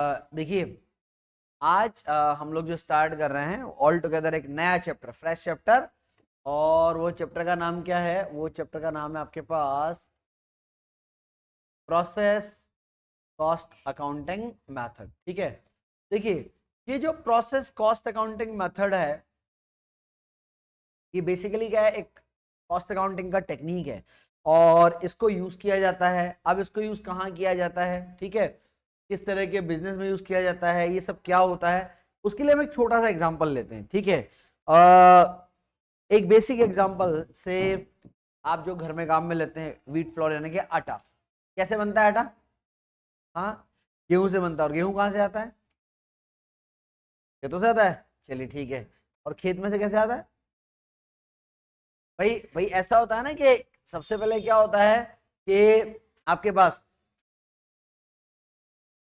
देखिए आज हम लोग जो स्टार्ट कर रहे हैं ऑल टुगेदर एक नया चैप्टर, फ्रेश चैप्टर। और वो चैप्टर का नाम क्या है? वो चैप्टर का नाम है आपके पास प्रोसेस कॉस्ट अकाउंटिंग मेथड। ठीक है, देखिए ये जो प्रोसेस कॉस्ट अकाउंटिंग मेथड है, ये बेसिकली क्या है, एक कॉस्ट अकाउंटिंग का टेक्निक है और इसको यूज किया जाता है। अब इसको यूज कहाँ किया जाता है, ठीक है, किस तरह के बिजनेस में यूज किया जाता है, ये सब क्या होता है, उसके लिए हम एक छोटा सा एग्जांपल लेते हैं। ठीक है, एक बेसिक एग्जांपल से आप जो घर में काम में लेते हैं, व्हीट फ्लोर यानी कि आटा। कैसे बनता है आटा? हाँ, गेहूं से बनता है। और गेहूं कहाँ से आता है? खेतों से आता है। चलिए ठीक है, और खेत में से कैसे आता है? भाई भाई ऐसा होता है ना कि सबसे पहले क्या होता है कि आपके पास,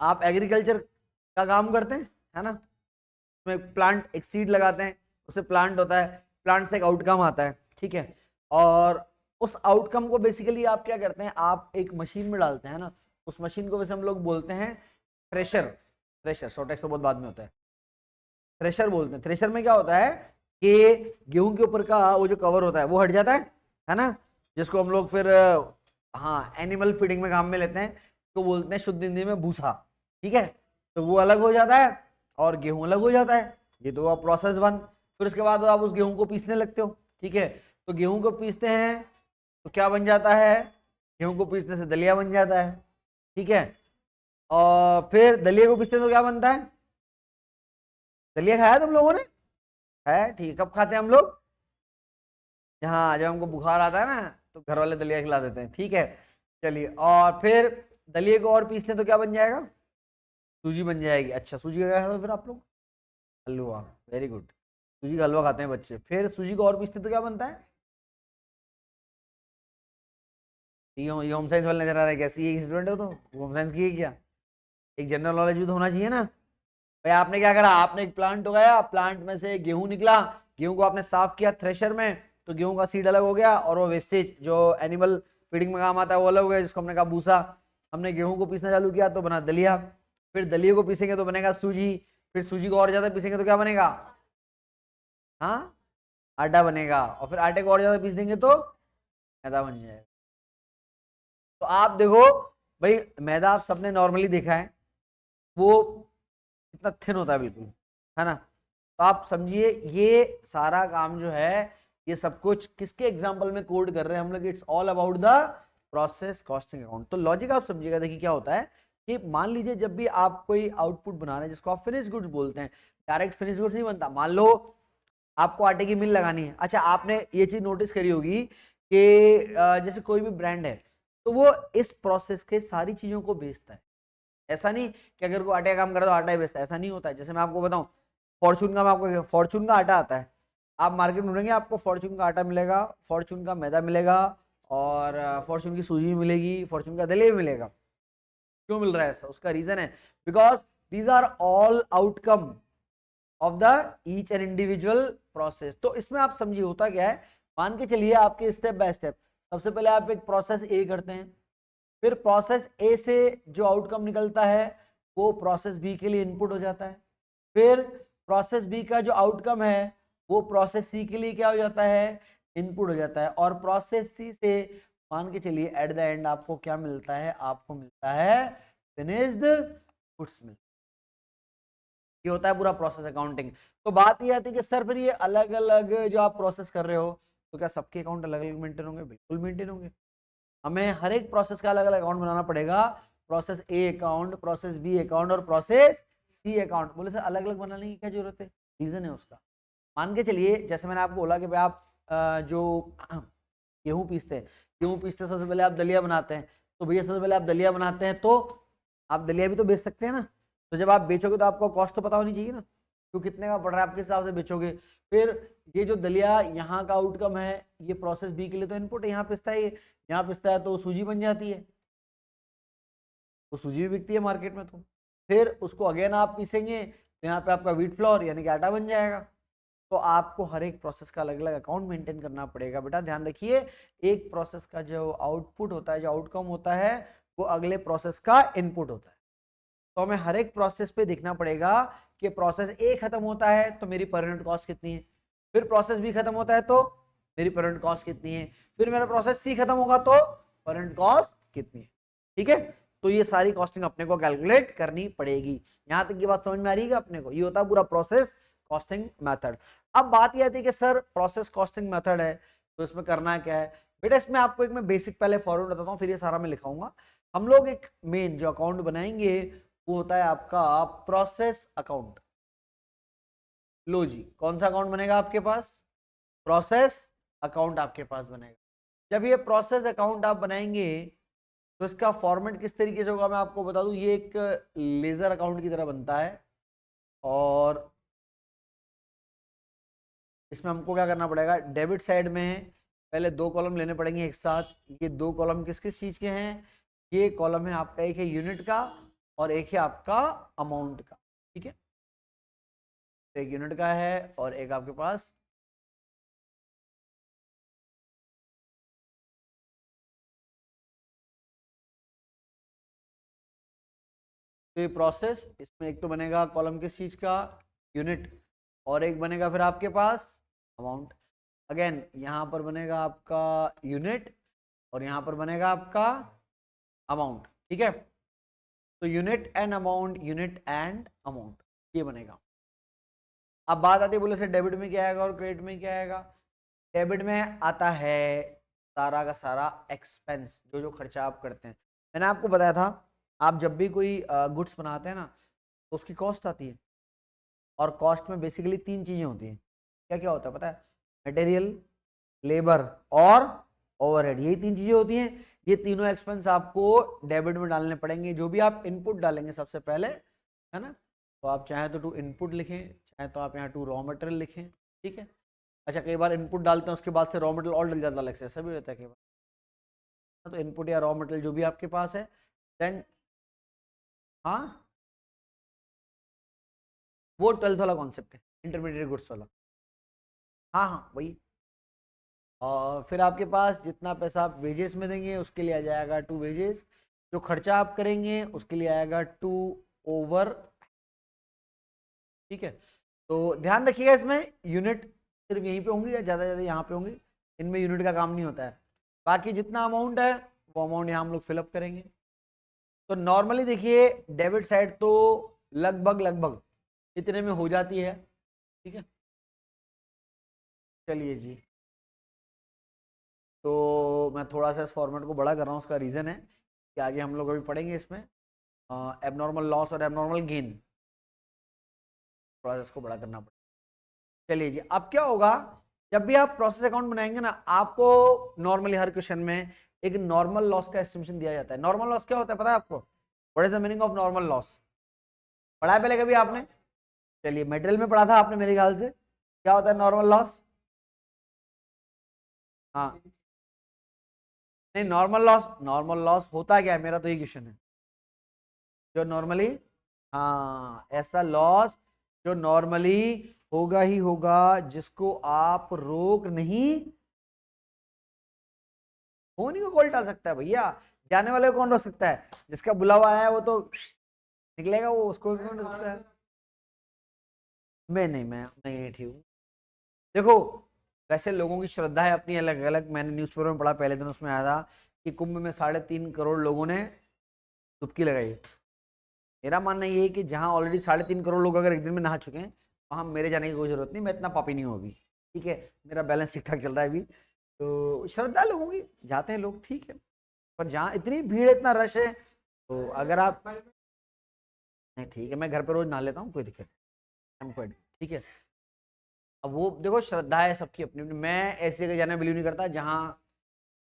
आप एग्रीकल्चर का काम करते हैं, है ना, उसमें प्लांट, एक सीड लगाते हैं, उससे प्लांट होता है, प्लांट से एक आउटकम आता है। ठीक है, और उस आउटकम को बेसिकली आप क्या करते हैं, आप एक मशीन में डालते हैं ना। उस मशीन को वैसे हम लोग बोलते हैं थ्रेशर। थ्रेशर शॉर्ट टेक्स्ट तो बहुत बाद में होता है, थ्रेशर बोलते हैं। थ्रेशर में क्या होता है कि गेहूं के ऊपर का वो जो कवर होता है वो हट जाता है ना, जिसको हम लोग फिर हाँ एनिमल फीडिंग में काम में लेते हैं, तो बोलते हैं शुद्ध हिंदी में भूसा। ठीक है, तो वो अलग हो जाता है और गेहूं अलग हो जाता है। ये तो प्रोसेस वन। फिर उसके बाद आप उस गेहूं को पीसने लगते हो। ठीक है, तो गेहूं को पीसते हैं तो क्या बन जाता है? गेहूं को पीसने से दलिया बन जाता है। ठीक है, और फिर दलिया को पीसते हैं तो क्या बनता है? दलिया खाया तुम लोगों ने? है, ठीक है। कब खाते हैं हम लोग? हाँ, जब हमको बुखार आता है ना तो घर वाले दलिया खिला देते हैं। ठीक है, चलिए, और फिर दलिए को और पीसते हैं तो क्या बन जाएगा? सूजी बन जाएगी। अच्छा, सूजी का क्या खाते हो फिर आप लोग? हलवा। वेरी गुड, सूजी का हलवा खाते हैं बच्चे। फिर सूजी को और पीसते हैं तो क्या बनता है? ये होम साइंस वाले नजर आ रहा है, कैसी है स्टूडेंट हो तो होम साइंस की है क्या? एक जनरल नॉलेज भी तो होना चाहिए ना। भाई आपने क्या करा, आपने एक प्लांट उगाया, प्लांट में से गेहूं निकला, गेहूं को आपने साफ किया थ्रेशर में, तो गेहूं का सीड अलग हो गया और वो वेस्टेज जो एनिमल फीडिंग में काम आता है वो अलग हो गया, जिसको हमने कहा भूसा। हमने गेहूं को पीसना चालू किया तो बना दलिया। फिर दलिया को पीसेंगे तो बनेगा सूजी। फिर सूजी को और ज्यादा पीसेंगे तो क्या बनेगा? हाँ, आटा बनेगा। और फिर आटे को और ज्यादा पीस देंगे तो मैदा बन जाएगा। तो आप देखो भाई, मैदा आप सबने नॉर्मली देखा है, वो कितना थिन होता है, बिल्कुल, है ना। तो आप समझिए ये सारा काम जो है, ये सब कुछ किसके एग्जांपल में कोड कर रहे हैं हम लोग? It's all about the process costing account. तो लॉजिक आप समझिएगा। देखिए क्या होता है कि मान लीजिए जब भी आप कोई आउटपुट बना रहे हैं जिसको आप फिनिश गुड्स बोलते हैं, डायरेक्ट फिनिश गुड्स नहीं बनता। मान लो आपको आटे की मिल लगानी है। अच्छा, आपने ये चीज नोटिस करी होगी कि जैसे कोई भी ब्रांड है तो वो इस प्रोसेस के सारी चीजों को बेचता है। ऐसा नहीं कि अगर कोई आटे का काम करे तो आटा ही बेचता है, ऐसा नहीं होता है। जैसे मैं आपको बताऊं, फॉर्चून का, मैं आपको फॉर्चून का आटा आता है, आप मार्केट में ढूंढेंगे आपको फॉर्चून का आटा मिलेगा, फॉर्चून का मैदा मिलेगा, और फॉर्चून की सूजी भी मिलेगी, फॉर्चून का दलिया भी मिलेगा। क्यों मिल रहा है ऐसा? उसका रीजन है because these are all outcome of the each and individual process. तो इसमें आप समझिए होता क्या है, मान के चलिए आपके स्टेप बाय स्टेप, सबसे पहले आप एक प्रोसेस ए करते हैं, फिर प्रोसेस ए से जो आउटकम निकलता है वो प्रोसेस बी के लिए इनपुट हो जाता है, फिर प्रोसेस बी का जो आउटकम है वो प्रोसेस सी के लिए क्या हो जाता है? इनपुट हो जाता है। और प्रोसेस सी से मान के चलिए एट द एंड आपको क्या मिलता है? आपको मिलता है फिनिश्ड गुड्स मिलता है। ये होता है पूरा प्रोसेस अकाउंटिंग। तो बात ये आती है कि सर फिर ये अलग अलग जो आप प्रोसेस कर रहे हो, तो क्या सबके अकाउंट अलग अलग मेंटेन होंगे? बिल्कुल मेंटेन होंगे। हमें हर एक प्रोसेस का अलग अलग अकाउंट बनाना पड़ेगा। Process A account, process B account और प्रोसेस सी अकाउंट। बोले सर अलग अलग बनाने की क्या जरूरत है? रीजन है उसका। मान के चलिए जैसे मैंने आपको बोला कि भाई आप जो गेहूं पीसते हैं, गेहूं पीसते सबसे पहले आप दलिया बनाते हैं, तो भैया सबसे पहले आप दलिया बनाते हैं तो आप दलिया भी तो बेच सकते हैं ना। तो जब आप बेचोगे तो आपको कॉस्ट तो पता होनी चाहिए ना, तो कितने का पड़ रहा है, आप किस हिसाब से बेचोगे। फिर ये जो दलिया यहाँ का आउटकम है, ये प्रोसेस बी के लिए तो इनपुट है, यहाँ पिसता है, यहाँ पिसता है तो सूजी बन जाती है, तो सूजी भी बिकती है मार्केट में। तो फिर उसको अगेन आप पीसेंगे तो यहाँ पे आपका व्हीट फ्लोर यानी कि आटा बन जाएगा। तो आपको हर एक प्रोसेस का अलग अलग अकाउंट मेंटेन करना पड़ेगा। बेटा ध्यान रखिए, एक प्रोसेस का जो आउटपुट होता है, जो आउटकम होता है, वो अगले प्रोसेस का इनपुट होता है। तो हमें हर एक प्रोसेस पे देखना पड़ेगा कि प्रोसेस ए खत्म होता है तो मेरी पर यूनिट कॉस्ट कितनी है, फिर प्रोसेस बी खत्म होता है तो मेरी पर यूनिट कॉस्ट कितनी है, फिर मेरा प्रोसेस सी खत्म होगा तो पर यूनिट कॉस्ट कितनी है। ठीक है, तो ये सारी कॉस्टिंग अपने को कैलकुलेट करनी पड़ेगी। यहां तक की बात समझ में आ रही है अपने को? ये होता है पूरा प्रोसेस कॉस्टिंग मेथड। अब बात ये आती है कि सर प्रोसेस कॉस्टिंग मेथड है तो इसमें करना क्या है बेटा? इसमें आपको एक मैं बेसिक पहले फॉर्मूला बताता हूँ, फिर ये सारा मैं लिखाऊंगा। हम लोग एक मेन जो अकाउंट बनाएंगे वो होता है आपका प्रोसेस अकाउंट। लो जी, कौन सा अकाउंट बनेगा आपके पास? प्रोसेस अकाउंट आपके पास बनेगा। जब ये प्रोसेस अकाउंट आप बनाएंगे तो इसका फॉर्मेट किस तरीके से होगा मैं आपको बता दूं। ये एक लेजर अकाउंट की तरह बनता है और इसमें हमको क्या करना पड़ेगा? डेबिट साइड में पहले दो कॉलम लेने पड़ेंगे एक साथ। ये दो कॉलम किस किस चीज के हैं? ये कॉलम है आपका, एक है यूनिट का और एक है आपका अमाउंट का। ठीक है, एक यूनिट का है और एक आपके पास तो ये प्रोसेस, इसमें एक तो बनेगा कॉलम किस चीज का? यूनिट, और एक बनेगा फिर आपके पास अमाउंट। अगेन यहाँ पर बनेगा आपका यूनिट और यहाँ पर बनेगा आपका अमाउंट। ठीक है, तो unit and amount, unit and amount, ये बनेगा। अब बात आती है बोले से डेबिट में क्या आएगा और क्रेडिट में क्या आएगा? डेबिट में आता है सारा का सारा एक्सपेंस, जो जो खर्चा आप करते हैं। मैंने आपको बताया था आप जब भी कोई गुड्स बनाते हैं ना तो उसकी कॉस्ट आती है, और कॉस्ट में बेसिकली तीन चीजें होती हैं। क्या क्या होता है पता है? मटेरियल, लेबर और ओवरहेड, यही तीन चीजें होती हैं। ये तीनों एक्सपेंस आपको डेबिट में डालने पड़ेंगे। जो भी आप इनपुट डालेंगे सबसे पहले, है ना, तो आप चाहे तो टू इनपुट लिखें, चाहे तो आप यहाँ टू रॉ मटेरियल लिखें। ठीक है, अच्छा कई बार इनपुट डालते हैं उसके बाद से रॉ मटेरियल और डल जाता है अलग से, ऐसा भी होता है कई बार। तो इनपुट या रॉ मटेरियल जो भी आपके पास है, देन हाँ, वो 12th वाला कॉन्सेप्ट है, इंटरमीडिएट गुड्स वाला। हाँ हाँ वही। और फिर आपके पास जितना पैसा आप वेजेस में देंगे उसके लिए आ जाएगा टू वेजेस, जो खर्चा आप करेंगे उसके लिए आएगा टू ओवर। ठीक है, तो ध्यान रखिएगा इसमें यूनिट सिर्फ यहीं पे होंगी या ज़्यादा ज़्यादा यहाँ पे होंगी, इनमें यूनिट का काम नहीं होता है। बाकी जितना अमाउंट है वो अमाउंट यहाँ हम लोग फिलअप करेंगे। तो नॉर्मली देखिए डेबिट साइड तो लगभग लगभग इतने में हो जाती है। ठीक है, चलिए जी, तो मैं थोड़ा सा इस फॉर्मेट को बड़ा कर रहा हूँ, उसका रीज़न है कि आगे हम लोग अभी पढ़ेंगे इसमें एबनॉर्मल लॉस और एबनॉर्मल गेन, थोड़ा सा इसको बड़ा करना पड़ेगा। चलिए जी, अब क्या होगा जब भी आप प्रोसेस अकाउंट बनाएंगे ना, आपको नॉर्मली हर क्वेश्चन में एक नॉर्मल लॉस का एस्टिमेशन दिया जाता है। नॉर्मल लॉस क्या होता है पता है आपको? What is the meaning of normal loss? पढ़ा है पहले कभी आपने? चलिए मटेरियल में पढ़ा था आपने मेरे ख्याल से। क्या होता है नॉर्मल लॉस? हाँ, नहीं नॉर्मल लॉस, नॉर्मल लॉस होता क्या है, मेरा तो ये क्वेश्चन है। जो नॉर्मली, हाँ ऐसा लॉस जो नॉर्मली होगा ही होगा, जिसको आप रोक नहीं, होने को कौन टाल सकता है भैया? जाने वाले को कौन रोक सकता है? जिसका बुलावा आया है वो तो निकलेगा, वो उसको कौन रोक सकता है? मैं नहीं, मैं यही ठीक हूँ। देखो वैसे लोगों की श्रद्धा है अपनी अलग अलग। मैंने न्यूज़पेपर में पढ़ा पहले दिन, उसमें आया था कि कुंभ में 3.5 करोड़ लोगों ने डुबकी लगाई। मेरा मानना ये है कि जहाँ ऑलरेडी 3.5 करोड़ लोग अगर एक दिन में नहा चुके हैं, वहाँ मेरे जाने की कोई जरूरत नहीं, मैं इतना पापी नहीं हूँ अभी। ठीक है, मेरा बैलेंस ठीक ठाक चल रहा है अभी। तो श्रद्धा लोगों की, जाते हैं लोग ठीक है, पर जहाँ इतनी भीड़ है, इतना रश है, तो अगर आप, नहीं ठीक है मैं घर पे रोज नहा लेता हूँ, कोई दिक्कत नहीं, ठीक है। अब वो देखो श्रद्धा है सबकी अपनी अपनी, मैं ऐसी जगह जाना बिलीव नहीं करता जहाँ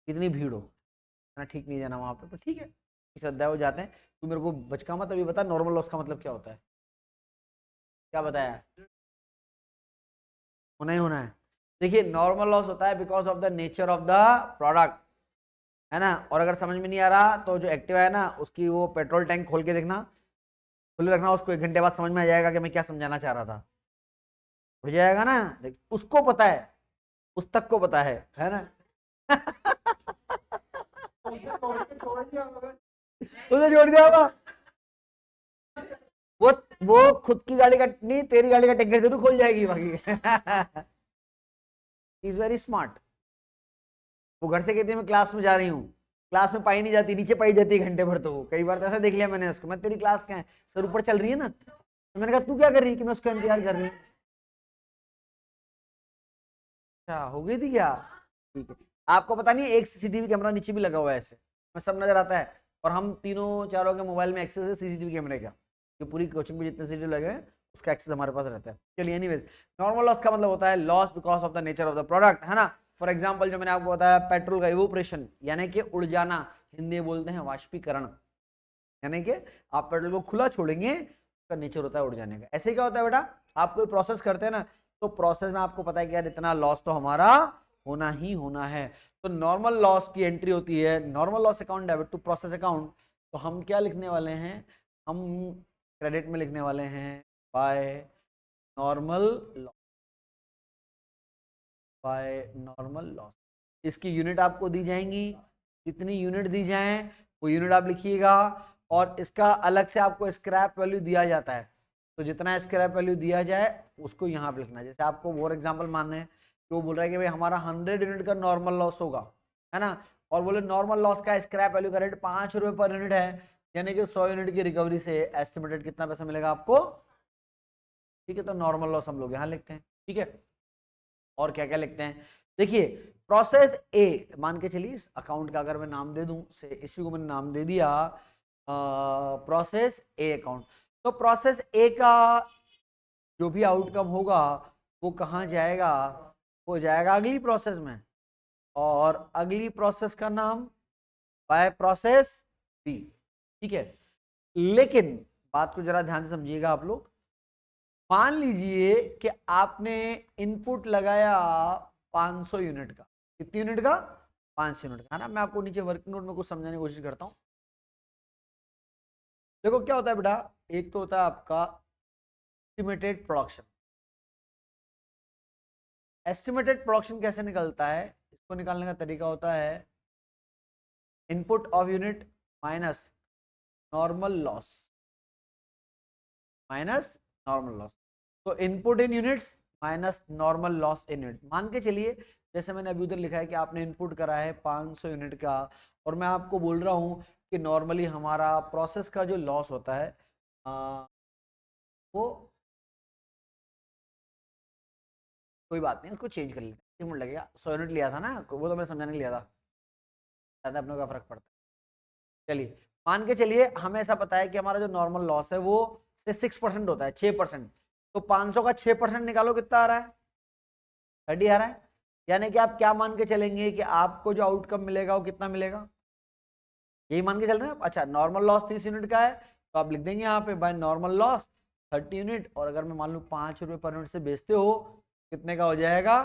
इतनी भीड़ हो, ना ठीक नहीं जाना वहाँ पे, पर ठीक है श्रद्धा है वो जाते हैं। तू मेरे को बचका मत, अभी बता नॉर्मल लॉस का मतलब क्या होता है? क्या बताया? होना ही होना है। देखिए नॉर्मल लॉस होता है because of the nature of the product, है ना। और अगर समझ में नहीं आ रहा तो जो एक्टिवा है ना उसकी वो पेट्रोल टैंक खोल के देखना, खुले रखना, उसको 1 घंटे बाद समझ में आ जाएगा कि मैं क्या समझाना चाह रहा था। उड़ जाएगा ना, देख उसको पता है, उस तक को पता है ना। उसे छोड़ दिया होगा। वो वो खुद की गाड़ी का नहीं, तेरी गाड़ी का टैंकर जरूर खोल जाएगी बाकी। Is very smart. वो घर से कहती है मैं क्लास में जा रही हूँ, क्लास में पाई नहीं जाती, नीचे पाई जाती है घंटे भर। तो वो कई बार तो ऐसा देख लिया मैंने उसको, मैं तेरी क्लास क्या है सर, ऊपर चल रही है ना। तो मैंने कहा तू क्या कर रही है, कि मैं उसका इंतजार कर रही हूँ। अच्छा हो गई थी क्या? ठीक है। आपको पता नहीं एक सीसीटीवी कैमरा नीचे भी लगा हुआ है ऐसे, मैं सब नजर आता है। और हम तीनों चारों के मोबाइल में एक्सेस है सीसीटीवी कैमरे का, कि पूरी कोचिंग में जितने सीसीटीवी लगे हैं उसका एक्सेस हमारे पास रहता है। चलिए एनीवेज, नॉर्मल लॉस का मतलब होता है loss because of the nature of the product, है ना। फॉर एग्जाम्पल जो मैंने आपको बताया पेट्रोल का इवोपरेशन, यानी कि उड़ जाना, हिंदी में बोलते हैं वाष्पीकरण, यानी कि आप पेट्रोल को खुला छोड़ेंगे, उसका नेचर होता है उड़ जाने का। ऐसे क्या होता है बेटा, आप कोई प्रोसेस करते हैं ना, तो प्रोसेस में आपको पता है कि यार इतना लॉस तो हमारा होना ही होना है। तो नॉर्मल लॉस की एंट्री होती है normal loss account debit to process account. तो हम क्या लिखने वाले हैं, हम क्रेडिट में लिखने वाले हैं by normal loss, by normal loss. इसकी यूनिट आपको दी जाएंगी, जितनी यूनिट दी जाए वो यूनिट आप लिखिएगा। और इसका अलग से आपको स्क्रैप वैल्यू दिया जाता है, तो जितना स्क्रैप वैल्यू दिया जाए उसको यहाँ पे लिखना है। जैसे आपको फॉर एग्जांपल मानना है कि वो बोल रहा है कि भाई हमारा 100 यूनिट का नॉर्मल लॉस होगा, है ना। और बोले नॉर्मल लॉस का स्क्रैप वैल्यू का रेट 5 रुपए पर यूनिट है, यानी कि 100 यूनिट की रिकवरी से एस्टिमेटेड कितना पैसा मिलेगा आपको। ठीक है, तो नॉर्मल लॉस हम लोग यहाँ लिखते हैं। ठीक है, और क्या क्या लिखते हैं, देखिए प्रोसेस ए, मान के चलिए इस अकाउंट का अगर मैं नाम दे दूं से, इसी को मैंने नाम दे दिया प्रोसेस ए अकाउंट। तो प्रोसेस ए का जो भी आउटकम होगा वो कहाँ जाएगा, वो जाएगा अगली प्रोसेस में, और अगली प्रोसेस का नाम बाय प्रोसेस बी। ठीक है, लेकिन बात को जरा ध्यान से समझिएगा आप लोग। मान लीजिए कि आपने इनपुट लगाया 500 यूनिट का, कितनी यूनिट का, 500 यूनिट का, है ना। मैं आपको नीचे वर्किंग नोट में कुछ समझाने की कोशिश करता हूं। देखो क्या होता है बेटा, एक तो होता है आपका एस्टिमेटेड प्रोडक्शन। एस्टिमेटेड प्रोडक्शन कैसे निकलता है, इसको निकालने का तरीका होता है input of unit minus normal loss, minus normal loss. तो input in units minus normal loss in unit. मान के चलिए जैसे मैंने अभी उधर लिखा है कि आपने इनपुट करा है 500 यूनिट का, और मैं आपको बोल रहा हूँ कि नॉर्मली हमारा प्रोसेस का जो लॉस होता है वो, कोई बात नहीं उसको चेंज कर लेते हैं, 1 मिनट लगेगा। 100 यूनिट लिया था ना, वो तो मैंने समझाने लिया था, ज़्यादा अपने का फर्क पड़ता है। चलिए मान के चलिए हमें ऐसा पता है कि हमारा जो नॉर्मल लॉस है वो से 6% होता है, 6%। तो 500 का 6% निकालो, कितना आ रहा है, 30 आ रहा है। यानी कि आप क्या मान के चलेंगे कि आपको जो आउटकम मिलेगा वो कितना मिलेगा, यही मान के चल रहे हैं आप। अच्छा नॉर्मल लॉस 30 यूनिट का है, तो आप लिख देंगे यहाँ पे बाय नॉर्मल लॉस 30 यूनिट। और अगर मैं मान लूँ 5 रुपये पर यूनिट से बेचते हो, कितने का हो जाएगा,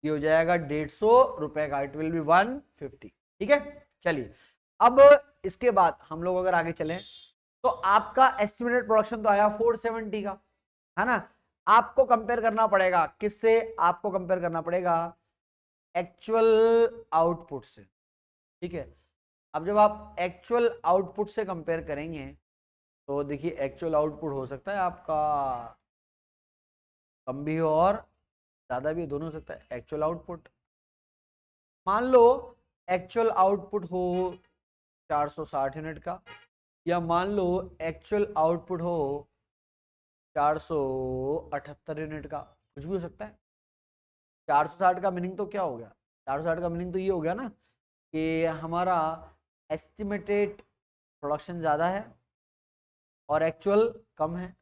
ये हो जाएगा 150 रुपए का, इट विल बी 150। ठीक है, चलिए अब इसके बाद हम लोग अगर आगे चलें, तो आपका एस्टिमेटेड प्रोडक्शन तो आया 470 का, है ना। आपको कंपेयर करना पड़ेगा किससे, आपको कंपेयर करना पड़ेगा एक्चुअल आउटपुट से। ठीक है, अब जब आप एक्चुअल आउटपुट से कंपेयर करेंगे, तो देखिए एक्चुअल आउटपुट हो सकता है आपका कम भी हो और ज़्यादा भी, दोनों हो सकता है। एक्चुअल आउटपुट मान लो एक्चुअल आउटपुट हो 460 यूनिट का, या मान लो एक्चुअल आउटपुट हो 478 यूनिट का, कुछ भी हो सकता है। 460 का मीनिंग तो क्या हो गया, 460 का मीनिंग तो ये हो गया ना कि हमारा एस्टिमेटेड प्रोडक्शन ज़्यादा है और एक्चुअल कम है।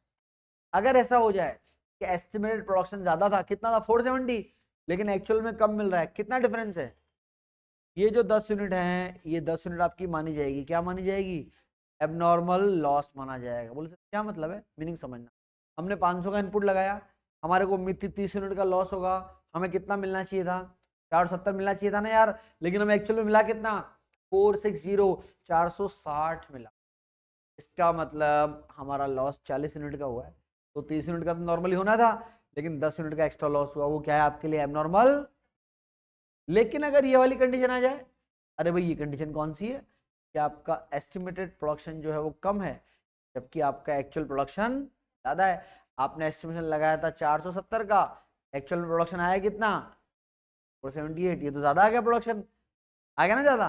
अगर ऐसा हो जाए कि एस्टिमेटेड प्रोडक्शन ज़्यादा था, कितना था 470, लेकिन एक्चुअल में कम मिल रहा है, कितना डिफरेंस है, ये जो 10 यूनिट हैं, ये 10 यूनिट आपकी मानी जाएगी, क्या मानी जाएगी, एबनॉर्मल लॉस माना जाएगा। बोले सर क्या मतलब है, मीनिंग समझना। हमने 500 का इनपुट लगाया, हमारे को उम्मीद थी 30 यूनिट का लॉस होगा, हमें कितना मिलना चाहिए था, 470 मिलना चाहिए था ना यार, लेकिन हमें एक्चुअल में मिला कितना, 460, 460 मिला। इसका मतलब हमारा लॉस 40 यूनिट का हुआ है। तो 30 यूनिट का तो नॉर्मली होना था, लेकिन 10 यूनिट का एक्स्ट्रा लॉस हुआ, वो क्या है आपके लिए एबनॉर्मल। लेकिन अगर ये वाली कंडीशन आ जाए, अरे भाई ये कंडीशन कौन सी है कि आपका एस्टिमेटेड प्रोडक्शन जो है वो कम है, जबकि आपका एक्चुअल प्रोडक्शन ज्यादा है। आपने एस्टिमेशन लगाया था 470 का, एक्चुअल प्रोडक्शन आया कितना 478, ये तो ज्यादा आ गया प्रोडक्शन, आ गया ना ज्यादा,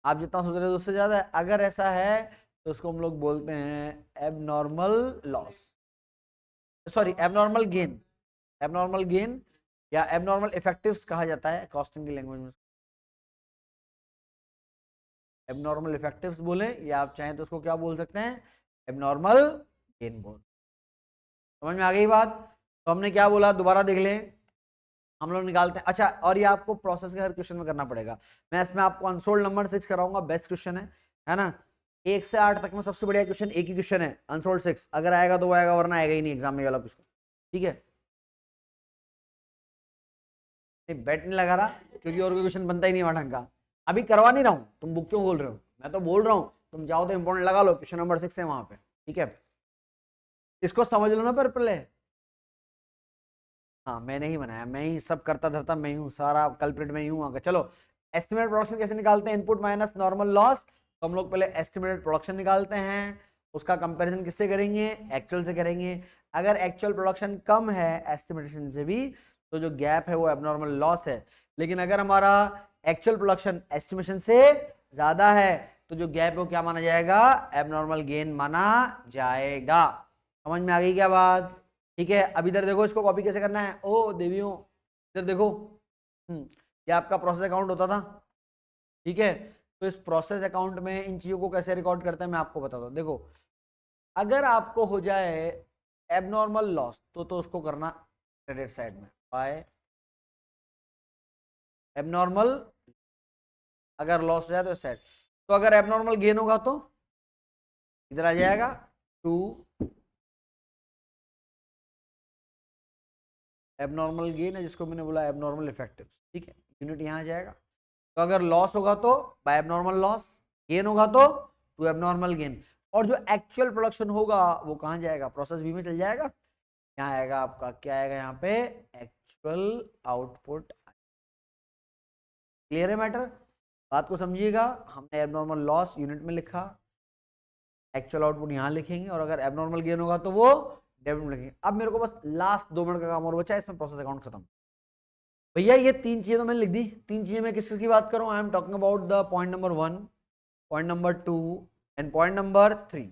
आप जितना सोच रहे थे उससे ज्यादा है। अगर ऐसा है तो उसको हम लोग बोलते हैं abnormal loss, sorry abnormal gain, abnormal gain या एबनॉर्मल इफेक्टिव्स कहा जाता है कॉस्टिंग की लैंग्वेज में। एबनॉर्मल इफेक्टिव्स बोले या आप चाहें तो उसको क्या बोल सकते हैं, एबनॉर्मल गेन बोल। समझ में आ गई बात? तो हमने क्या बोला दोबारा देख लें, हम लोग निकालते हैं। अच्छा, और ये आपको प्रोसेस के हर क्वेश्चन में करना पड़ेगा। मैं इसमें आपको अनसोल्ड नंबर 6 कराऊंगा, बेस्ट क्वेश्चन है ना। 1 से 8 तक में सबसे बढ़िया क्वेश्चन एक ही क्वेश्चन है, अनसोल्ड 6। अगर आएगा तो आएगा, वरना आएगा ही नहीं एग्जाम में वाला क्वेश्चन। ठीक है, बेट नहीं लगा रहा क्योंकि और कोई क्वेश्चन बनता ही नहीं वहां ढंग का। अभी करवा नहीं रहा हूं, तुम बुक क्यों बोल रहे हो, मैं तो बोल रहा हूँ तुम जाओ तो इंपॉर्टेंट लगा लो, क्वेश्चन नंबर 6 है वहां पे। ठीक है, इसको समझ लो ना पर पहले। हाँ, मैंने ही बनाया, मैं ही सब करता धरता, मैं ही हूँ, सारा कल्प्रिट मैं ही हूँ। चलो, एस्टिमेटेड प्रोडक्शन कैसे निकालते हैं, इनपुट माइनस नॉर्मल लॉस। तो हम लोग पहले एस्टिमेटेड प्रोडक्शन निकालते हैं, उसका कंपैरिजन किससे करेंगे, एक्चुअल से करेंगे। अगर एक्चुअल प्रोडक्शन कम है एस्टिमेशन से भी, तो जो गैप है वो एबनॉर्मल लॉस है। लेकिन अगर हमारा एक्चुअल प्रोडक्शन एस्टिमेशन से ज्यादा है, तो जो गैप है वो क्या माना जाएगा, एबनॉर्मल गेन माना जाएगा। समझ में आ गई क्या बात? ठीक है, अब इधर देखो, इसको कॉपी कैसे करना है, ओ देवियों इधर देखो। ये आपका प्रोसेस अकाउंट होता था, ठीक है। तो इस प्रोसेस अकाउंट में इन चीजों को कैसे रिकॉर्ड करते हैं मैं आपको बताता हूँ। देखो, अगर आपको हो जाए एबनॉर्मल लॉस तो उसको करना क्रेडिट साइड में बाय एबनॉर्मल, अगर लॉस हो जाए तो साइड। तो अगर एबनॉर्मल गेन होगा तो इधर आ जाएगा 2, एबनॉर्मल गेन है जिसको मैंने बोला एबनॉर्मल इफेक्टिव, ठीक है, यूनिट यहाँ आ जाएगा। तो अगर लॉस होगा तो बाय एबनॉर्मल लॉस, गेन होगा तो टू एबनॉर्मल गेन। और जो एक्चुअल प्रोडक्शन होगा वो कहाँ जाएगा, प्रोसेस बी में चल जाएगा। यहाँ आएगा आपका, क्या आएगा यहाँ पे, एक्चुअल आउटपुट। क्लियर है मैटर? बात को समझिएगा, हमने एबनॉर्मल लॉस यूनिट में लिखा, एक्चुअल आउटपुट यहाँ लिखेंगे, और अगर एबनॉर्मल गेन होगा तो वो डेबिट में लिखेंगे। अब मेरे को बस लास्ट 2 मिनट का काम और बचा है, इसमें प्रोसेस अकाउंट खत्म। भैया ये 3 चीजें तो मैंने लिख दी, 3 चीजें मैं किस की बात करूं, I am talking about the point number 1, point number 2 and point number 3।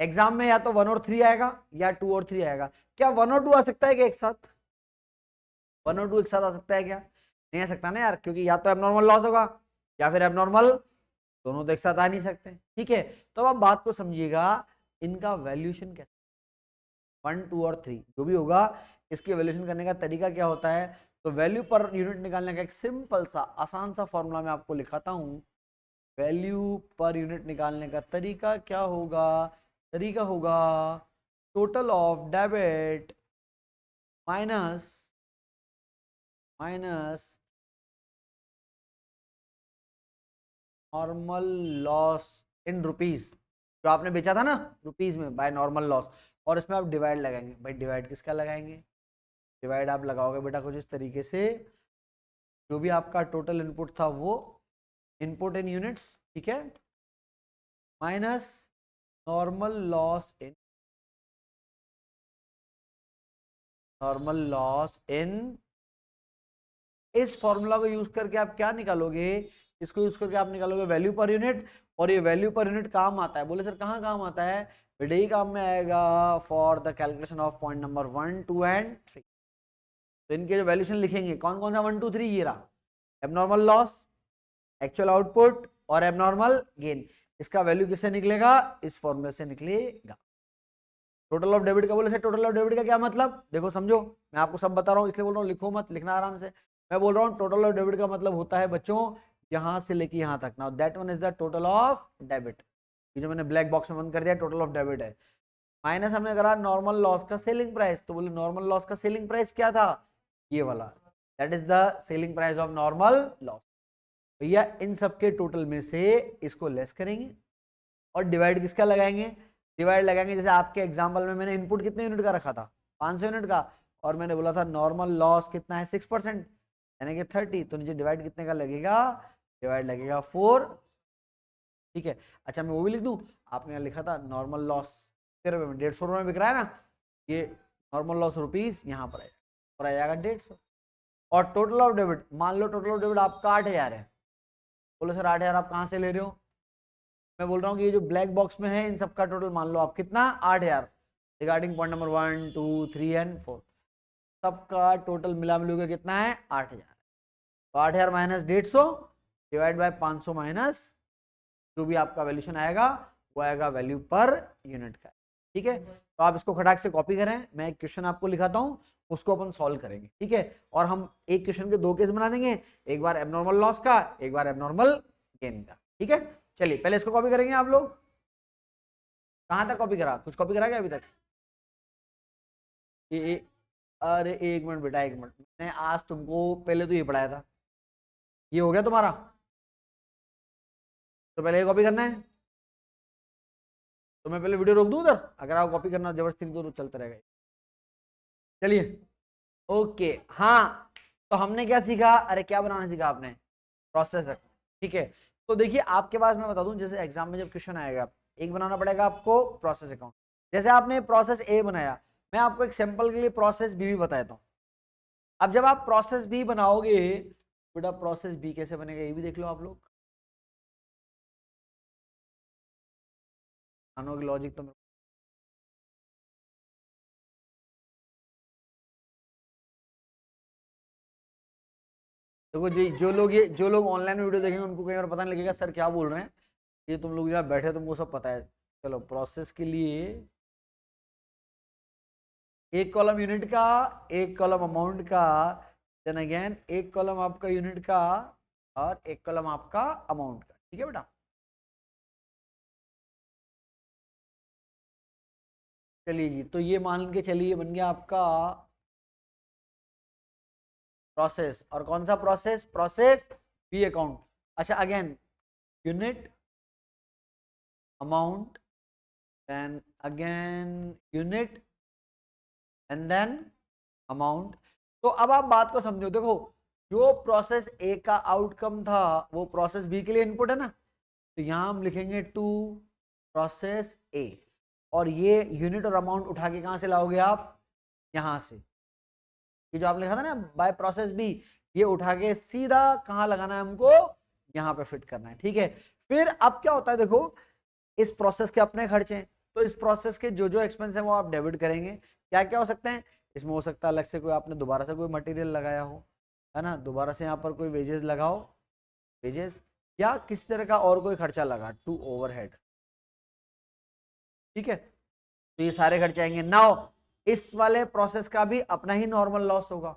Exam में या तो 1 और 3 आएगा या 2 और 3 आएगा। क्या 1 और 2 आ सकता है क्या एक साथ, 1 और 2 एक साथ आ सकता है क्या? नहीं आ सकता ना यार, क्योंकि या तो एबनॉर्मल लॉस होगा या फिर एबनॉर्मल, दोनों तो एक साथ आ नहीं सकते। ठीक है, तो अब बात को समझिएगा, इनका वैल्यूएशन कैसे, 1, 2 और 3 जो भी होगा, इसके वैल्यूएशन करने का तरीका क्या होता है। तो वैल्यू पर यूनिट निकालने का एक सिंपल सा आसान सा फॉर्मूला मैं आपको लिखाता हूं। वैल्यू पर यूनिट निकालने का तरीका क्या होगा, तरीका होगा total of debit minus minus normal loss in rupees, जो आपने बेचा था ना रुपीज में, बाय नॉर्मल लॉस। और इसमें आप डिवाइड लगाएंगे। भाई डिवाइड किसका लगाएंगे, डिवाइड आप लगाओगे बेटा कुछ इस तरीके से, जो भी आपका टोटल इनपुट था वो इनपुट इन यूनिट्स, ठीक है, माइनस नॉर्मल लॉस इन। इस फॉर्मूला को यूज करके आप क्या निकालोगे, इसको यूज करके आप निकालोगे वैल्यू पर यूनिट। और ये वैल्यू पर यूनिट काम आता है, बोले सर कहाँ काम आता है, बेटे काम में आएगा for the calculation of point number 1, 2 and 3। तो इनके जो वैल्यूशन लिखेंगे कौन कौन सा, 1, 2, 3 ये रहा, एबनॉर्मल लॉस, एक्चुअल आउटपुट और एबनॉर्मल गेन। इसका वैल्यू किससे निकलेगा, इस फॉर्मूले से निकलेगा। टोटल ऑफ डेबिट का बोले सर, टोटल ऑफ डेबिट का क्या मतलब, देखो समझो, मैं आपको सब बता रहा हूँ इसलिए बोल रहा हूँ, लिखो मत, लिखना आराम से। मैं बोल रहा हूँ टोटल ऑफ डेबिट का मतलब होता है बच्चों यहां से लेके यहां तक। Now that one is the total of debit, ये जो मैंने ब्लैक बॉक्स में बंद कर दिया टोटल ऑफ डेबिट है। माइनस हमने करा नॉर्मल लॉस का सेलिंग प्राइस, तो बोले नॉर्मल लॉस का सेलिंग प्राइस क्या था, ये वाला, that is the selling price of normal loss. भैया इन सबके टोटल में से इसको लेस करेंगे और डिवाइड किसका लगाएंगे, डिवाइड लगाएंगे। जैसे आपके एग्जांपल में मैंने इनपुट कितने यूनिट का रखा था, 500 यूनिट का, और मैंने बोला था नॉर्मल लॉस कितना है 6%, यानी कि 30। तो नीचे डिवाइड कितने का लगेगा, डिवाइड लगेगा 4। ठीक है, अच्छा मैं वो भी लिख दूं, आपने यहाँ लिखा था नॉर्मल लॉस कितने रुपये में, 150 रुपये में बिक रहा है ना, ये नॉर्मल लॉस रुपीस यहाँ पर आएगा और आ जाएगा 150। और टोटल ऑफ डेबिट, मान लो टोटल ऑफ डेबिट आपका 8000 है। बोलो सर 8000 आप कहाँ से ले रहे हो? मैं बोल रहा हूँ कि ये जो ब्लैक बॉक्स में है इन सबका टोटल मान लो आप कितना, 8000। रिगार्डिंग पॉइंट नंबर 1 2 3 एंड 4 सबका टोटल मिला मिलू के कितना है 8000। तो 8000 माइनस 150 डिवाइड बाय 500 माइनस जो भी आपका वैल्यूशन आएगा वो आएगा वैल्यू पर यूनिट का। ठीक है, तो आप इसको खटाक से कॉपी करें, मैं एक क्वेश्चन आपको लिखाता हूँ उसको अपन सॉल्व करेंगे। ठीक है, और हम एक क्वेश्चन के 2 केस बना देंगे, एक बार एबनॉर्मल लॉस का, एक बार एबनॉर्मल गेन का। ठीक है, चलिए पहले इसको कॉपी करेंगे। आप लोग कहां तक कॉपी करा, कुछ कॉपी करा क्या अभी तक? अरे एक मिनट बेटा, एक मिनट, मैंने आज तुमको पहले तो ये पढ़ाया था, ये हो गया तुम्हारा, तो पहले ये कॉपी करना है। तो मैं पहले वीडियो रोक दूं उधर, अगर आप कॉपी करना जबरदस्ती तो चलता रहेगा। चलिए ओके, हाँ तो हमने क्या सीखा, अरे क्या बनाना सीखा आपने, प्रोसेसर। ठीक है, तो देखिए आपके पास मैं बता दूं, जैसे एग्जाम में जब क्वेश्चन आएगा एक बनाना पड़ेगा आपको प्रोसेस अकाउंट। जैसे आपने प्रोसेस ए बनाया, मैं आपको एक सैंपल के लिए प्रोसेस बी भी बताता हूँ। अब जब आप प्रोसेस बी बनाओगे बेटा, प्रोसेस बी कैसे बनेगा ये भी देख लो आप लोग। लॉजिक तो देखो जी, जो लोग ऑनलाइन वीडियो देखेंगे उनको कई बार पता नहीं लगेगा सर क्या बोल रहे हैं, ये तुम लोग जहाँ बैठे तुमको सब पता है। चलो प्रोसेस के लिए एक कॉलम यूनिट का, एक कॉलम अमाउंट का, देन अगेन एक कॉलम आपका यूनिट का और एक कॉलम आपका अमाउंट का। ठीक है बेटा, चलिए जी, तो ये मान के चलिए बन गया आपका प्रोसेस। और कौन सा प्रोसेस, प्रोसेस बी अकाउंट। अच्छा again unit, amount, then again unit and then amount. तो अब आप बात को समझो, देखो जो प्रोसेस ए का आउटकम था वो प्रोसेस बी के लिए इनपुट है ना, तो यहां हम लिखेंगे टू प्रोसेस ए, और ये यूनिट और अमाउंट उठा के कहां से लाओगे आप, यहां से, ये जो आपने लिखा था ना बाय प्रोसेस बी, ये उठा के सीधा कहां लगाना है हमको, यहां पे फिट करना है। ठीक है, फिर अब क्या होता है देखो, इस प्रोसेस के अपने खर्चे हैं, तो इस प्रोसेस के जो जो एक्सपेंस है वो आप डेबिट करेंगे। क्या क्या हो सकते हैं इसमें, हो सकता है अलग से कोई आपने दोबारा से कोई मटेरियल लगाया हो, है ना, दोबारा से यहाँ पर कोई वेजेस लगाओ, वेजेस, या किसी तरह का और कोई खर्चा लगा टू ओवरहेड। ठीक है, तो ये सारे खर्चे आएंगे। नाउ इस वाले प्रोसेस का भी अपना ही नॉर्मल लॉस होगा।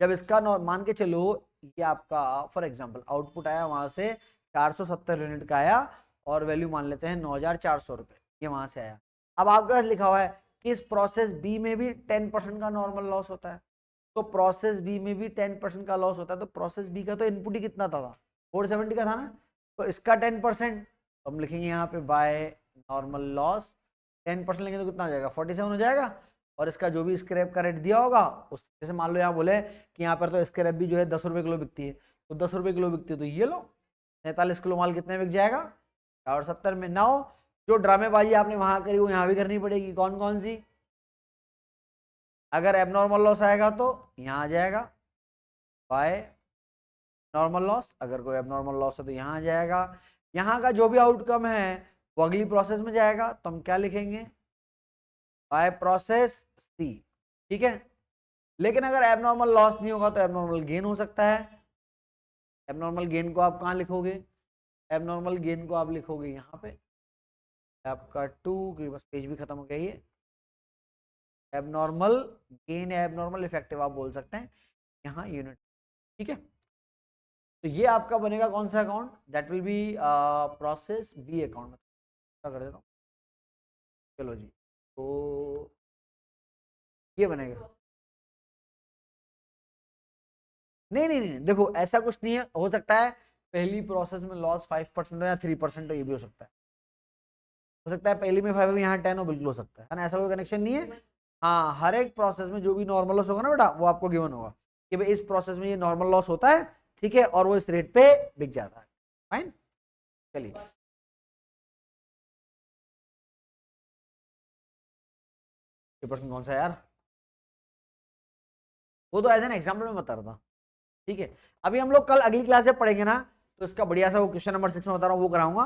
जब इसका मान के चलो ये आपका फॉर एग्जांपल आउटपुट आया वहां से 470 यूनिट का आया, और वैल्यू मान लेते हैं 9400 रुपए, ये वहां से आया। अब आपके पास लिखा हुआ है कि इस प्रोसेस बी में भी 10% का नॉर्मल लॉस होता है, तो प्रोसेस बी में भी 10% का लॉस होता है, तो प्रोसेस बी का तो इनपुट ही कितना था 470 का था ना, तो इसका 10% तो हम लिखेंगे यहाँ पे बाय नॉर्मल लॉस, 10% लेंगे तो कितना हो जाएगा 47 हो जाएगा। और इसका जो भी स्क्रैप का रेट दिया होगा उस, जैसे मान लो यहाँ बोले कि यहाँ पर तो स्क्रैप भी जो है 10 रुपये किलो बिकती है, तो 10 रुपये किलो बिकती है, तो ये लो 43 किलो माल कितने बिक जाएगा 470 में। नाउ जो ड्रामेबाजी आपने वहां करी वो यहाँ भी करनी पड़ेगी, कौन कौन सी, अगर एबनॉर्मल लॉस आएगा तो यहाँ आ जाएगा बाय नॉर्मल लॉस, अगर कोई एबनॉर्मल लॉस है तो यहाँ आ जाएगा। यहाँ का जो भी आउटकम है वो अगली प्रोसेस में जाएगा, तो हम क्या लिखेंगे बाय प्रोसेस सी। ठीक है, लेकिन अगर एबनॉर्मल लॉस नहीं होगा तो एबनॉर्मल गेन हो सकता है। एबनॉर्मल गेन को आप कहाँ लिखोगे, एबनॉर्मल गेन को आप लिखोगे यहाँ पे आपका 2 की, बस पेज भी खत्म हो गया ये, एबनॉर्मल गेन या एबनॉर्मल इफेक्टिव आप बोल सकते हैं यहाँ यूनिट। ठीक है, तो ये आपका बनेगा कौन सा account, that will be process B account. क्या कर देता हूँ, चलो जी, तो ये बनेगा, नहीं नहीं नहीं देखो ऐसा कुछ नहीं है, हो सकता है पहली प्रोसेस में लॉस 5% हो या 3% हो, ये भी हो सकता है पहली में 5 हो यहाँ 10 हो, बिल्कुल हो सकता है ना, ऐसा कोई कनेक्शन नहीं है। हाँ हर एक प्रोसेस में जो भी नॉर्मल लॉस होगा ना बेटा वो आपको गिवन होगा कि भाई इस प्रोसेस में ये नॉर्मल लॉस होता है, ठीक है, और वो इस रेट पे बिक जाता है। फाइन, चलिए 50% कौन सा है यार, वो तो एज एन एग्जाम्पल में बता रहा था। ठीक है, अभी हम लोग कल अगली क्लास में पढ़ेंगे ना, तो इसका बढ़िया सा वो क्वेश्चन नंबर 6 में बता रहा हूँ वो कराऊंगा,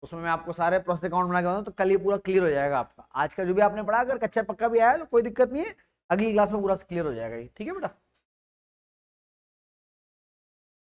उसमें मैं आपको सारे प्रोसेस अकाउंट बना के बताऊंगा, तो कल ये पूरा क्लियर हो जाएगा आपका। आज का जो भी आपने पढ़ा अगर कच्चा पक्का भी आया तो कोई दिक्कत नहीं है, अगली क्लास में पूरा क्लियर हो जाएगा ये। ठीक है बेटा।